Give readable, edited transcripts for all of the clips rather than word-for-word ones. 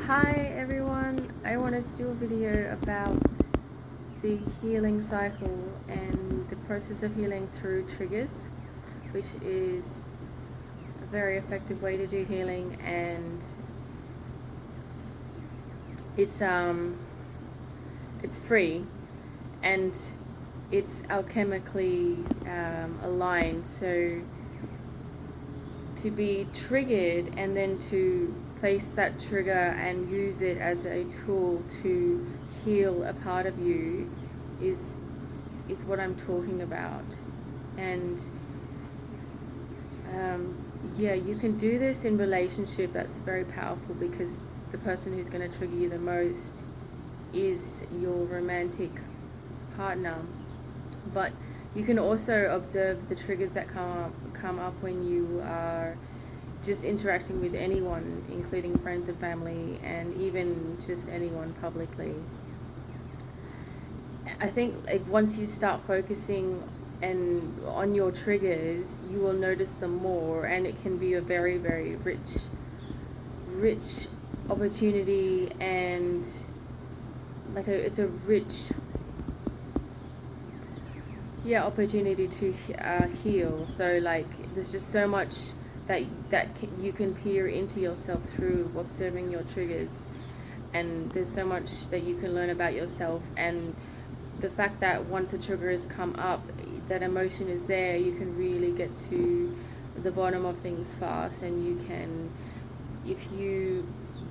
Hi everyone, I wanted to do a video about the healing cycle and the process of healing through triggers, which is a very effective way to do healing, and it's free and it's alchemically aligned. So to be triggered and then to place that trigger and use it as a tool to heal a part of you is what I'm talking about. And yeah, you can do this in relationship. That's very powerful because the person who's going to trigger you the most is your romantic partner. But you can also observe the triggers that come up when you are just interacting with anyone, including friends and family, and even just anyone publicly. I think once you start focusing on your triggers, you will notice them more, and it can be a very, very rich opportunity, and it's a rich opportunity to heal. So there's just so much that you can peer into yourself through observing your triggers, and there's so much that you can learn about yourself. And the fact that once a trigger has come up, that emotion is there, you can really get to the bottom of things fast, and you can, if you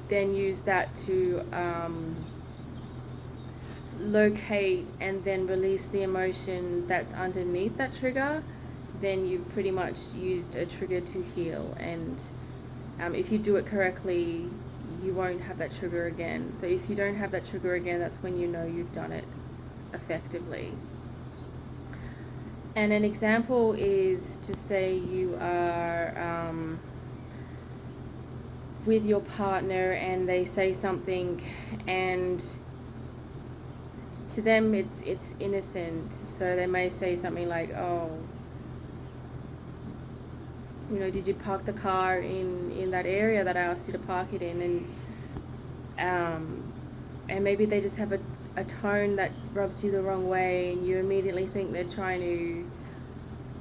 then use that to locate and then release the emotion that's underneath that trigger, then you've pretty much used a trigger to heal. And if you do it correctly, you won't have that trigger again. So if you don't have that trigger again, that's when you know you've done it effectively. And an example is, just say you are with your partner and they say something, and to them it's innocent. So they may say something like, oh, did you park the car in that area that I asked you to park it in? And maybe they just have a tone that rubs you the wrong way, and you immediately think they're trying to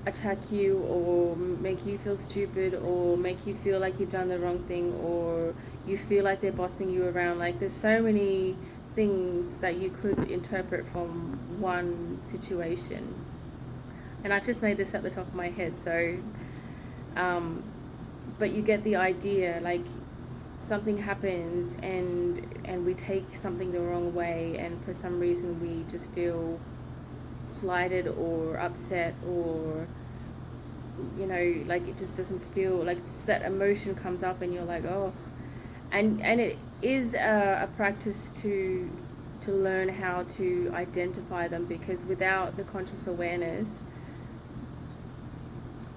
attack you or make you feel stupid or make you feel like you've done the wrong thing, or you feel like they're bossing you around. There's so many things that you could interpret from one situation, and I've just made this at the top of my head. So but you get the idea. Something happens and we take something the wrong way, and for some reason we just feel slighted or upset, or it just doesn't feel like that emotion comes up, and you're like, oh. And it is a practice to learn how to identify them, because without the conscious awareness,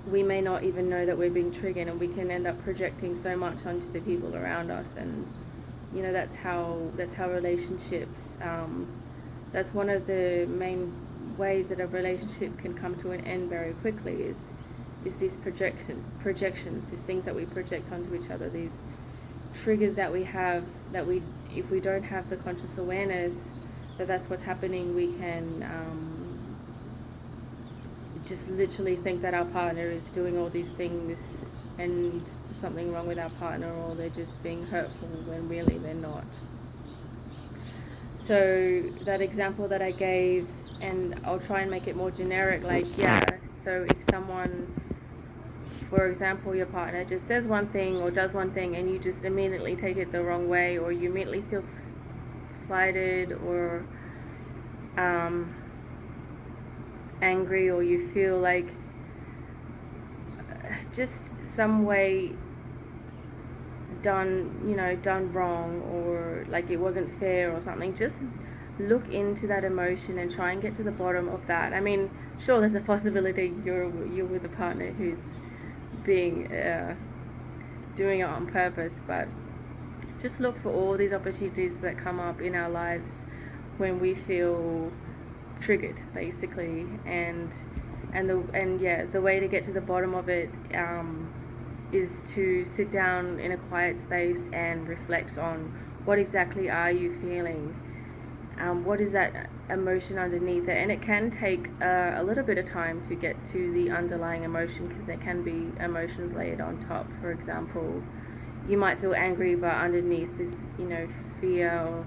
we may not even know that we're being triggered, and we can end up projecting so much onto the people around us. And that's how relationships, that's one of the main ways that a relationship can come to an end very quickly, is these projections, these things that we project onto each other, these triggers that we have, that if we don't have the conscious awareness that that's what's happening, we can just literally think that our partner is doing all these things and there's something wrong with our partner, or they're just being hurtful when really they're not. So that example that I gave, and I'll try and make it more generic, so if someone, for example, your partner just says one thing or does one thing, and you just immediately take it the wrong way, or you immediately feel slighted or angry, or you feel like just some way done wrong, or like it wasn't fair or something, just look into that emotion and try and get to the bottom of that. I mean, sure, there's a possibility you're with a partner who's being doing it on purpose, but just look for all these opportunities that come up in our lives when we feel triggered, basically. And the way to get to the bottom of it is to sit down in a quiet space and reflect on what exactly are you feeling? What is that emotion underneath it? And it can take a little bit of time to get to the underlying emotion, because there can be emotions layered on top. For example, you might feel angry, but underneath is, fear, or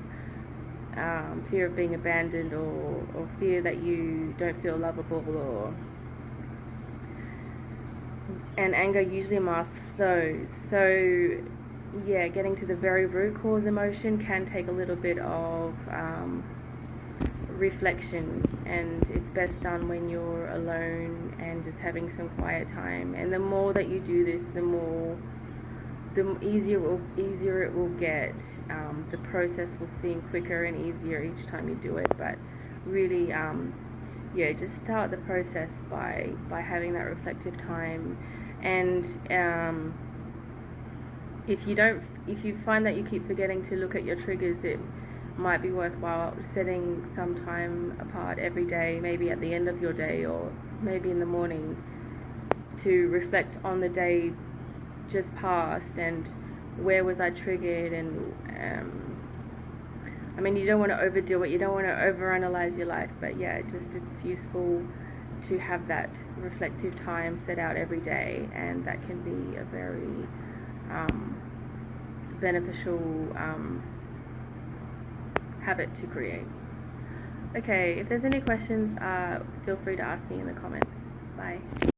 fear of being abandoned, or fear that you don't feel lovable, and anger usually masks those. So yeah, getting to the very root cause emotion can take a little bit of reflection, and it's best done when you're alone and just having some quiet time. And the more that you do this, the easier it will get. The process will seem quicker and easier each time you do it. But really, yeah, just start the process by having that reflective time. And if you find that you keep forgetting to look at your triggers, it might be worthwhile setting some time apart every day, maybe at the end of your day or maybe in the morning, to reflect on the day just past and where was I triggered. And I mean, you don't want to overdo it, you don't want to overanalyze your life, but yeah, it's useful to have that reflective time set out every day, and that can be a very beneficial habit to create. Okay, if there's any questions, feel free to ask me in the comments. Bye.